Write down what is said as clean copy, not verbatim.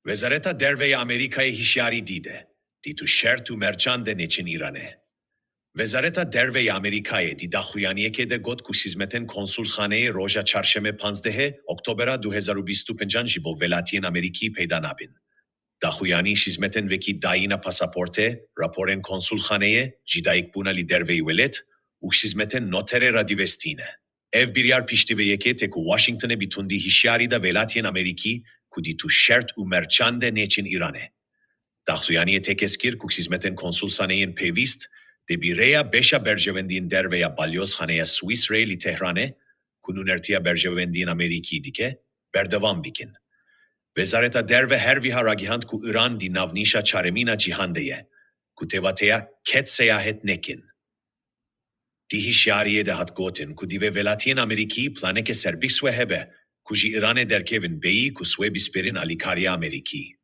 Wezareta Derve'ye Amerika'ya hişyari dide. Ditu şertu merçanden için İran'e. Wezareta Derve'ye Amerika'ya di daxuyaniyeke de got ku hizmeten konsulxaneye roja çarşeme 15 Oktobera 2025 ji bo Velatiyên Amerikî peyda nabin. Daxuyanî hizmeten vekî dayîna pasaporte, raporên konsulxaneye, ji dayîkbûna li derveyî welet û hizmeten notere ra divestîne. Ev biryar piştîveyeke te ku Washington'e bitundî hişyarî da Velatiyên Amerikî ku dîtu şert û merçande neçin İranê. Daxuyaniyê tekeskir ku hizmeten konsulsaneyên pêvîst de bi rêya beşa berjewendiyên derve ya balyozxaneya Swissrê li Tehranê ku nûnertiya berjewendiyên Amerîkî dike, berdewam bikin. Wezareta Derve her wiha ragihand ku İran di navnîşa çaremîna cîhandê ye, ku tevateya ket seyahet nekin. Di hişyariyê de hat gotin ku divê Velatiyên Amerîkî planeke serbix ve hebe, ku ji İranê derkevin beyî ku swê bisperin alîkariya Amerîkî.